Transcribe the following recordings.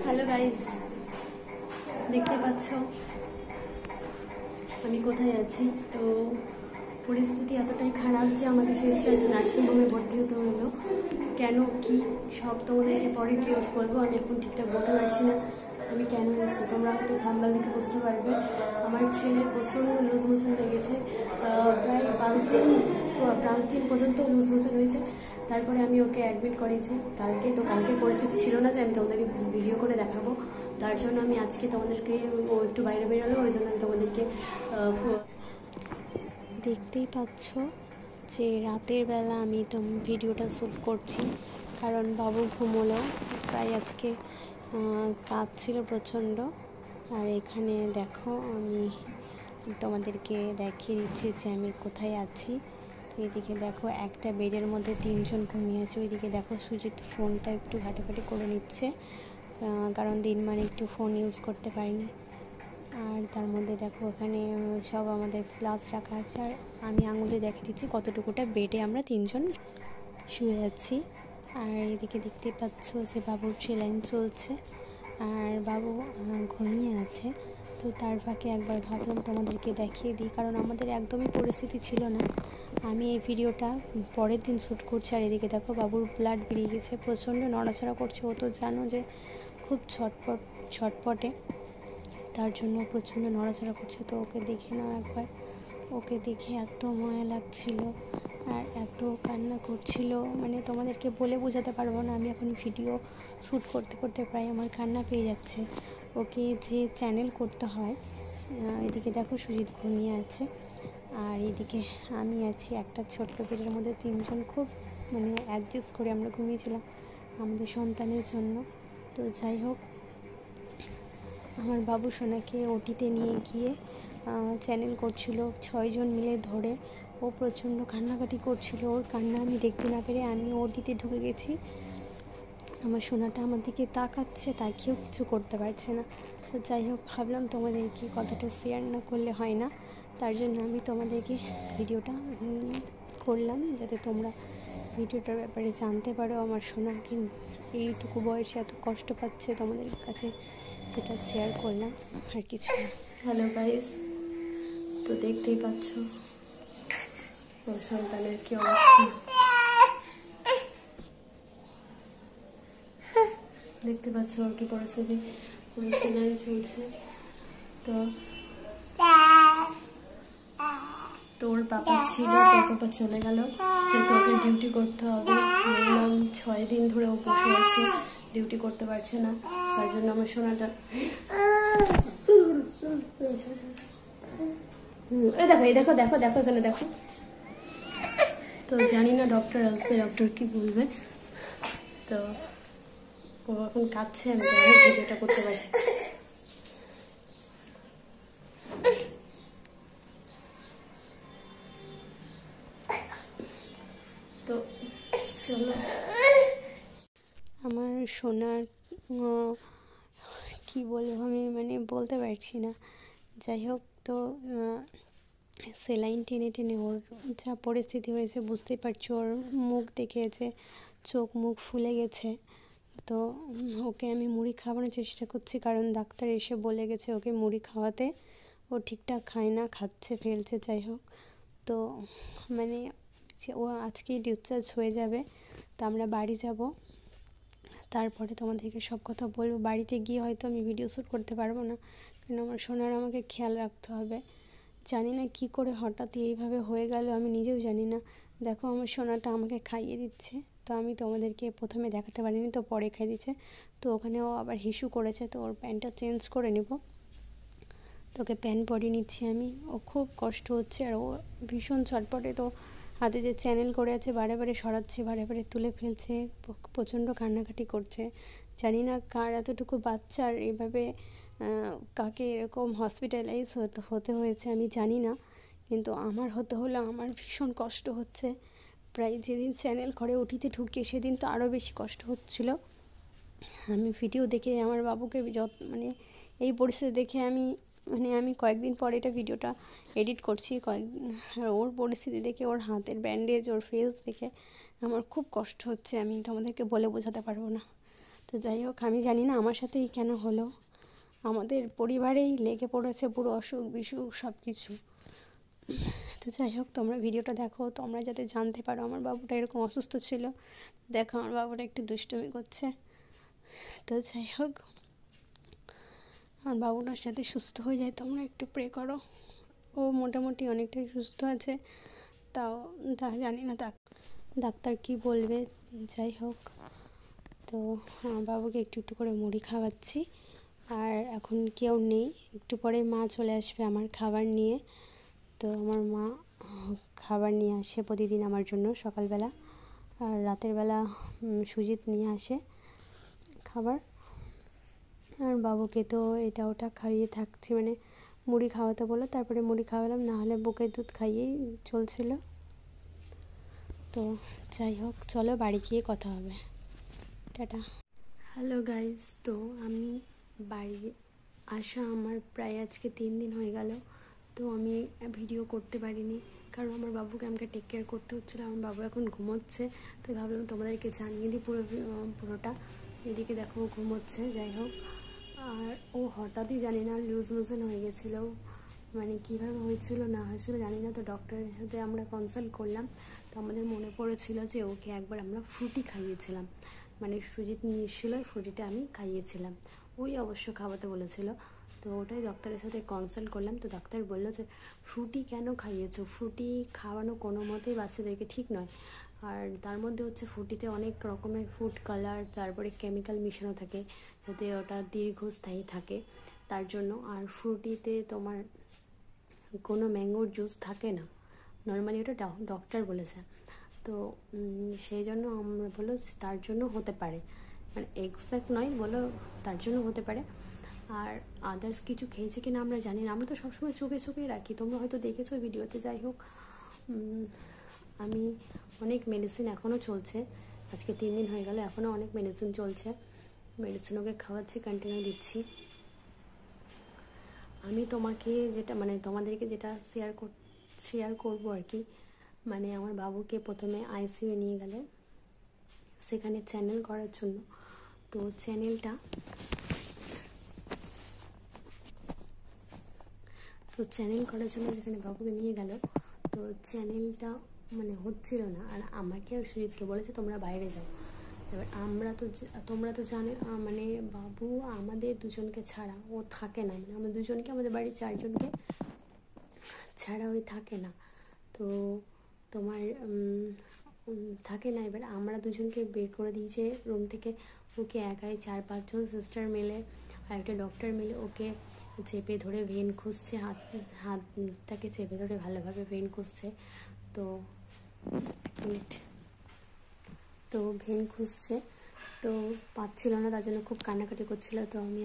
Hello guys, দেখতে পাচ্ছ আমি কোথায় আছি। তো পরিস্থিতি এতটাই খারাপ যে আমাকে শেষরাজ নার্সিংহোমে ভর্তি হতে হলো। কেন কি সব তোমাদেরকে পরে ডিটেলস বলবো। আমি এখন ঠিকঠাক বলতে পারছি না আমি কেন এসেছি। তোমরা হয়তো থাম্বনেল দেখে বুঝতে পারবে। আমার ছেলের প্রচণ্ড লুজ মোশন হয়ে গেছে, প্রায় 5 দিন পর্যন্ত লুজ মোশন হয়েছে। তারপরে আমি ওকে অ্যাডমিট করেছি কালকে পরিস্থিতি ছিল না যে আমি তোমাদেরকে ভিডিও করে দেখাবো। তার জন্য আমি আজকে তোমাদেরকে, ও একটু বাইরে বেরোলো, ওই জন্য আমি তোমাদেরকে দেখতেই পাচ্ছ যে রাতের বেলা আমি ভিডিওটা শ্যুট করছি, কারণ বাবু ঘুমোলো। প্রায় আজকে কাজ ছিল প্রচণ্ড। আর এখানে দেখো আমি তোমাদেরকে দেখিয়ে দিচ্ছি যে আমি কোথায় আছি। তো এদিকে দেখো একটা বেডের মধ্যে 3 জন ঘুমিয়ে আছে। ওইদিকে দেখো সুজিত ফোনটা একটু ঘাটাঘাটি করে নিচ্ছে, কারণ দিনমান একটু ফোন ইউজ করতে পারিনি। আর তার মধ্যে দেখো এখানে সব আমাদের ফ্লাস রাখা আছে, আর আমি আঙুলে দেখে দিচ্ছি কতটুকুটা বেডে আমরা 3 জন শুয়ে আছি। আর এদিকে দেখতে পাচ্ছ যে বাবুর সেলাইন চলছে আর বাবু ঘুমিয়ে আছে। তো তার ফাঁকে একবার ভাবলাম তোমাদেরকে দেখিয়ে দিই, কারণ আমাদের একদমই পরিস্থিতি ছিল না। আমি এই ভিডিওটা পরের দিন শ্যুট করছি। আর এদিকে দেখো বাবুর ব্লাড বেরিয়ে গেছে, প্রচণ্ড নড়াচড়া করছে। ও তো জানো যে খুব ছটপটে, তার জন্য প্রচণ্ড নড়াচড়া করছে। তো ওকে দেখে নাও একবার। ওকে দেখে এত মায়া লাগছিল আর এত কান্না করছিল, মানে তোমাদেরকে বলে বোঝাতে পারবো না। আমি এখন ভিডিও শ্যুট করতে করতে প্রায় আমার কান্না পেয়ে যাচ্ছে। ওকে যে চ্যানেল করতে হয়। এদিকে দেখো সুজিত ঘুমিয়ে আছে, আর এদিকে আমি আছি একটা ছোট্ট বেডের মধ্যে। 3 জন খুব অ্যাডজাস্ট করে আমরা ঘুমিয়েছিলাম আমাদের সন্তানের জন্য। তো যাই হোক, আমার বাবু সোনাকে ওটিতে নিয়ে গিয়ে চ্যানেল করছিল 6 জন মিলে ধরে। ও প্রচণ্ড কান্নাকাটি করছিল। ওর কান্না আমি দেখতে না পেরে আমি ওটিতে ঢুকে গেছি। আমার সোনাটা আমার দিকে তাকাচ্ছে, তাকেও কিছু করতে পারছে না। তো যাই হোক, ভাবলাম তোমাদেরকে কথাটা শেয়ার না করলে হয় না, তার জন্য আমি তোমাদেরকে ভিডিওটা করলাম, যাতে তোমরা ভিডিওটার ব্যাপারে জানতে পারো। আমার সোনাকে এইটুকু বয়সে এত কষ্ট পাচ্ছে, তোমাদের কাছে সেটা শেয়ার করলাম, আর কিছু না। হ্যালো গাইস, তো দেখতেই পাচ্ছ ওর সন্তানের কি অবস্থা। দেখতে পাচ্ছ ওর কি পরিস্থিতি, সেলাই চলছে। তো তোর পাপা ছিল, তোর পাপা চলে গেল, সে তোকে ডিউটি করতে হবে। মিনিমাম 6 দিন ধরে ও বসে আছে, ডিউটি করতে পারছে না। তার জন্য আমার সোনাটা এই দেখো দেখো দেখো এখানে দেখো। তো জানি না ডক্টর আসবে, ডক্টর কি বলবে। তো ও এখন কাঁদছে, আমি ভিডিওটা করতে পারছি। তো চলো, আমার সোনার কি বলবো আমি বলতে পারছি না। যাই হোক, তো সেলাইন টেনে টেনে ওর যা পরিস্থিতি হয়েছে বুঝতেই পারছো। ওর মুখ দেখে যে চোখ মুখ ফুলে গেছে। তো ওকে আমি মুড়ি খাওয়ানোর চেষ্টা করছি, কারণ ডাক্তার এসে বলে গেছে ওকে মুড়ি খাওয়াতে। ও ঠিকঠাক খায় না, খাচ্ছে ফেলছে। যাই হোক, তো ও আজকেই ডিসচার্জ হয়ে যাবে। তো আমরা বাড়ি যাব, তারপরে তোমাদেরকে সব কথা বলবো। বাড়িতে গিয়ে হয়তো আমি ভিডিও শ্যুট করতে পারবো না, কারণ আমার সোনার আমাকে খেয়াল রাখতে হবে। জানি না কী করে হঠাৎ এইভাবে হয়ে গেল, আমি নিজেও জানি না। দেখো আমার সোনাটা আমাকে খাইয়ে দিচ্ছে। তো আমি তোমাদেরকে প্রথমে দেখাতে পারিনি, তো পরে খাইয়ে দিচ্ছে। তো ওখানে ও আবার হিসু করেছে, তো ওর প্যান্টটা চেঞ্জ করে নেব। তোকে প্যান্ট পরিয়ে নিচ্ছি আমি। ও খুব কষ্ট হচ্ছে আর ও ভীষণ ছটপটে। তো হাতে যে চ্যানেল করে আছে বারে বারে সরাচ্ছে, বারে বারে তুলে ফেলছে, প্রচণ্ড কান্নাকাটি করছে। জানি না কার এতটুকু বাচ্চার এভাবে কাকে এরকম হসপিটালাইজ হতে হয়েছে আমি জানি না, কিন্তু আমার হতে হলো আমার ভীষণ কষ্ট হচ্ছে। প্রায় যেদিন চ্যানেল করে ওটিতে ঢুকে সেদিন তো আরও বেশি কষ্ট হচ্ছিলো। আমি ভিডিও দেখে আমার বাবুকে এই পরিস্থিতি দেখে আমি কয়েকদিন পর এটা ভিডিওটা এডিট করছি। আর ওর পরিস্থিতি দেখে, ওর হাতের ব্যান্ডেজ, ওর ফেস দেখে আমার খুব কষ্ট হচ্ছে। আমি তোমাদেরকে বলে বোঝাতে পারবো না। তো যাই হোক, আমি জানি না আমার সাথেই কেন হলো, আমাদের পরিবারেই লেগে পড়েছে পুরো অসুখ বিসুখ সব কিছু। তো যাই হোক, তোমরা ভিডিওটা দেখো, তোমরা যাতে জানতে পারো আমার বাবুটা এরকম অসুস্থ ছিল। দেখো আমার বাবুটা একটু দুষ্টুমি করছে। তো যাই হোক, আমার বাবুটার সাথে সুস্থ হয়ে যায়, তোমরা একটু প্রে করো। ও মোটামুটি অনেকটাই সুস্থ আছে, তাও জানি না ডাক্তার কি বলবে। যাই হোক, তো আমার বাবুকে একটু একটু করে মুড়ি খাওয়াচ্ছি। আর এখন কেউ নেই, একটু পরে মা চলে আসবে আমার খাবার নিয়ে। তো আমার মা খাবার নিয়ে আসে প্রতিদিন আমার জন্য সকালবেলা, আর রাতের বেলা সুজিত নিয়ে আসে খাবার। আর বাবুকে তো এটা ওটা খাইয়ে থাকছি, মানে মুড়ি খাওয়াতে বলো, তারপরে মুড়ি খাওয়ালাম, না হলে বুকের দুধ খাইয়েই চলছিল। তো যাই হোক, চলো বাড়ি গিয়ে কথা হবে, টাটা। হ্যালো গাইজ, তো আমি বাড়ি আসা আমার প্রায় আজকে 3 দিন হয়ে গেল। তো আমি ভিডিও করতে পারিনি, কারণ আমার বাবুকে আমাকে টেক কেয়ার করতে হচ্ছিলো। আমার বাবু এখন ঘুমোচ্ছে, তো ভাবলাম তোমাদেরকে জানিয়ে দিই পুরোটা। এদিকে দেখো ঘুমোচ্ছে। যাই হোক, আর ও হঠাৎই জানি না লুজ মোশন হয়ে গেছিলো, মানে কীভাবে হয়েছিল না হয়েছিল জানি না। তো ডক্টরের সাথে আমরা কনসাল্ট করলাম, তো আমাদের মনে পড়েছিল যে ওকে একবার আমরা ফ্রুটি খাইয়েছিলাম, মানে সুজিত নিয়ে এসেছিলো, ফ্রুটিটা আমি খাইয়েছিলাম, ওই অবশ্য খাওয়াতে বলেছিল। তো ওটাই ডক্টরের সাথে কনসাল্ট করলাম। তো ডাক্তার বললো যে ফ্রুটি কেন খাইয়েছো, ফ্রুটি খাওয়ানো কোনো মতেই বাচ্চাদেরকে ঠিক নয়। আর তার মধ্যে হচ্ছে ফ্রুটিতে অনেক রকমের ফুড কালার, তারপরে কেমিক্যাল মিশানো থাকে যাতে ওটা দীর্ঘস্থায়ী থাকে, তার জন্য। আর ফ্রুটিতে তোমার কোনো ম্যাঙ্গোর জুস থাকে না, নর্মালি ওটা ডক্টর বলেছে। তো সেই জন্য আমরা বলো তার জন্য হতে পারে, মানে এক্স্যাক্ট নয়, বলো তার জন্য হতে পারে। আর আদার্স কিছু খেয়েছে কিনা আমরা জানি না, আমরা তো সবসময় চোখে চোখে রাখি, তোমরা হয়তো দেখেছো ভিডিওতে। যাই হোক, আমি অনেক মেডিসিন এখনও চলছে, আজকে 3 দিন হয়ে গেল, এখনও অনেক মেডিসিন চলছে, মেডিসিন ওকে খাওয়াচ্ছি, কন্টিনিউ দিচ্ছি। আমি তোমাকে যেটা মানে তোমাদেরকে যেটা শেয়ার করবো আর কি, মানে আমার বাবুকে প্রথমে আইসিইউ নিয়ে গেল, সেখানে চ্যানেল করার জন্য। তো চ্যানেল করার জন্য যেখানে বাবুকে নিয়ে গেল, তো চ্যানেলটা মানে হচ্ছিল না। আর আমাকে আর সুজিতকে বলেছে তোমরা বাইরে যাও। এবার তোমরা তো জানো, মানে বাবু আমাদের দুজনকে ছাড়া ও থাকে না, মানে আমাদের দুজনকে, আমাদের বাড়ির 4 জনকে ছাড়া ওই থাকে না। তো তোমার থাকে না। এবার আমরা দুজনকে বের করে দিয়েছে রুম থেকে, ওকে একাই 4-5 জন সিস্টার মিলে আর একটা ডক্টর মিলে ওকে চেপে ধরে ভেন খুঁজছে, হাতটাকে চেপে ধরে ভালোভাবে ভেন খুঁজছে। তো 1 মিনিট, তো ভেন খুঁজছে, তো পাচ্ছিল না, তার জন্য খুব কান্নাকাটি করছিল। তো আমি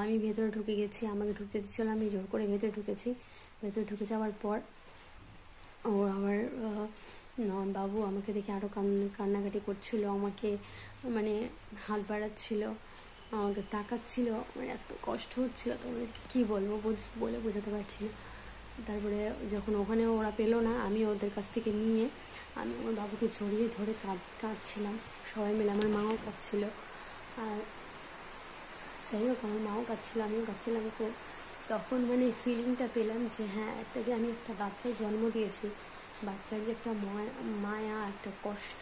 আমি ভেতরে ঢুকে গেছি, আমাকে ঢুকতে দিচ্ছিল, আমি জোর করে ভেতরে ঢুকে যাওয়ার পর ও আমার বাবু আমাকে দেখে আরও কান্নাকাটি করছিল, আমাকে মানে হাত বাড়াচ্ছিল, আমাকে তাকাচ্ছিল, মানে এত কষ্ট হচ্ছিলো, তোমাদেরকে কী বলবো, বলে বোঝাতে পারছি না। তারপরে যখন ওখানে ওরা পেলো না, আমি ওদের কাছ থেকে নিয়ে আমি আমার বাবুকে জড়িয়ে ধরে কাঁদছিলাম, সবাই মিলে, আমার মাও কাঁদছিল। আর যাই হোক, আমার মাও কাঁদছিল, আমিও কাঁদছিলাম খুব। তখন মানে ফিলিংটা পেলাম যে হ্যাঁ, যে আমি একটা বাচ্চার জন্ম দিয়েছি, বাচ্চার যে একটা মায়া, একটা কষ্ট,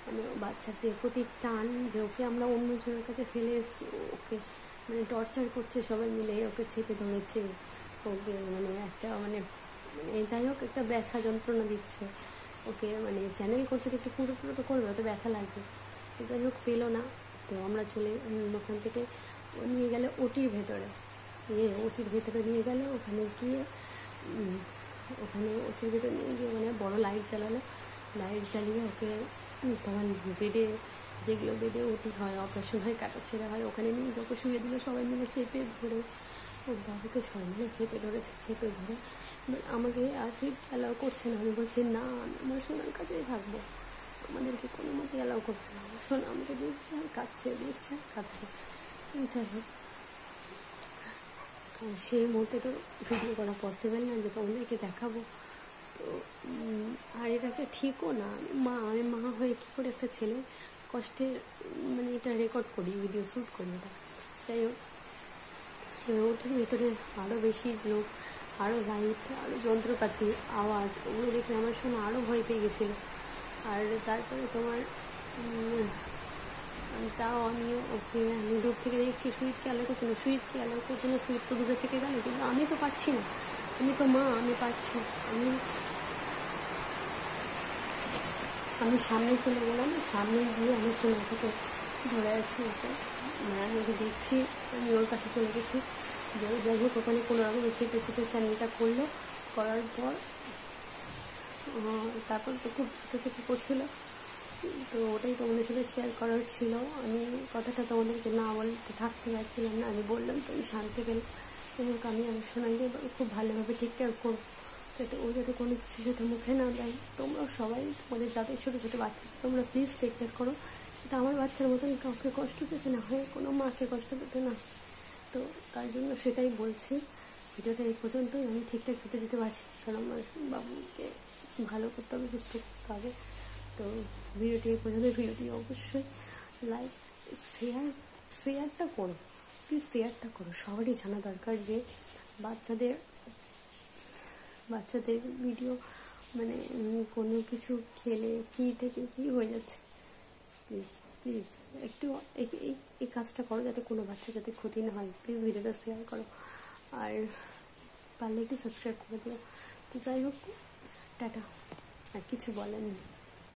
মানে বাচ্চার যে প্রতি টান, যে ওকে আমরা অন্যজনের কাছে ফেলে এসেছি, ওকে মানে টর্চার করছে, সবাই মিলে ওকে চেপে ধরেছে, ওকে মানে একটা মানে যাই হোক একটা ব্যথা যন্ত্রণা দিচ্ছে ওকে, মানে চ্যানেল করছে, একটু ফুটো তো করবে, ওতে ব্যথা লাগবে। তো যাই হোক পেলো না, তো আমরা ওখান থেকে নিয়ে গেলে ওটির ভেতরে নিয়ে গেল। ওখানে ওটির ভেতরে নিয়ে গিয়ে মানে বড়ো লাইট জ্বালিয়ে ওকে তোমার যেগুলো বেডে ওটি হয়, অপারেশন হয়, কাটা ছেঁড়া হয়, ওখানে নিয়ে ওকে শুয়ে দিল, সবাই মিলে চেপে ধরে, ওর বাবুকে সবাই মিলে চেপে ধরে আমাকে আর ফিট অ্যালাউ করছে না। আমি বলছি না, আমি আমার সোনার কাছেই থাকবো, আমাদেরকে কোনো মতে অ্যালাউ করবে না। সোনা আমাকে দেখছে আর কাঁদছে। যাই হোক, সেই মুহূর্তে তো ভিডিও করা পসিবল না যে তোমাদেরকে দেখাবো। তো আর এটা একটা ঠিকও না, আমি মা হয়ে কী করে একটা ছেলে কষ্টের মানে এটা রেকর্ড করি, ভিডিও শ্যুট করি এটা। যাই হোক, ওটার ভিতরে আরও বেশি লোক, আরও লাইট, আরও যন্ত্রপাতি, আওয়াজ, ওগুলো দেখে আমার শোনা আরও ভয় পেয়ে গেছিলো। আর তারপরে তোমার তাও ওকে আমি দূর থেকে দেখছি সুইটকে অ্যালাউ করছি না, সুইটকে অ্যালাউ করছি না, সুইট তো দূরে থেকে গেল, কিন্তু আমি তো পারছি না, আমি তো মা, আমি পারছি না। আমি সামনে চলে গেলাম, সামনে গিয়ে আমি সোনাকে ধরে আছি ওকে, আমি ওকে দেখছি, আমি ওর কাছে চলে গেছি। যাই হোক, ওখানে কোনো রকম চেপে স্যান্ডেলটা করলো, করার পর তারপর তো খুব ছোটো করছিল। তো ওটাই তোমাদের সাথে শেয়ার করার ছিল। আমি কথাটা তোমাদেরকে না বলতে থাকতে পারছিলাম না, আমি বললাম তুমি শান্তি গেলে। এবং আমি আমার সোনাইকে খুব ভালোভাবে টেক কেয়ার করবো, যাতে ও যাতে কোনো কিছুর সাথে মুখে না দেয়। তোমরা সবাই তোমাদের যাদের ছোটো ছোটো বাচ্চা, তোমরা প্লিজ টেক কেয়ার করো, এটা আমার বাচ্চার মতন কাউকে কষ্ট পেতে না হয়, কোনো মাকে কষ্ট পেতে না। তো তার জন্য সেটাই বলছি। ভিডিওটা এই পর্যন্তই, আমি ঠিকঠাক খেতে দিতে পারছি, কারণ আমার বাবুকে ভালো করতে হবে, সুস্থ করতে হবে। তো ভিডিওটি এই পর্যন্ত। ভিডিওটি অবশ্যই লাইক, শেয়ারটা করো, প্লিজ শেয়ারটা করো। সবারই জানা দরকার যে বাচ্চাদের ভিডিও মানে কোনো কিছু খেলে কী থেকে কী হয়ে যাচ্ছে। প্লিজ একটু এই কাজটা করো, যাতে কোনো বাচ্চা যাতে ক্ষতি না হয়। প্লিজ ভিডিওটা শেয়ার করো, আর পারলে একটু সাবস্ক্রাইব করে দিও। তো যাই হোক, টাটা, আর কিছু বলার নেই।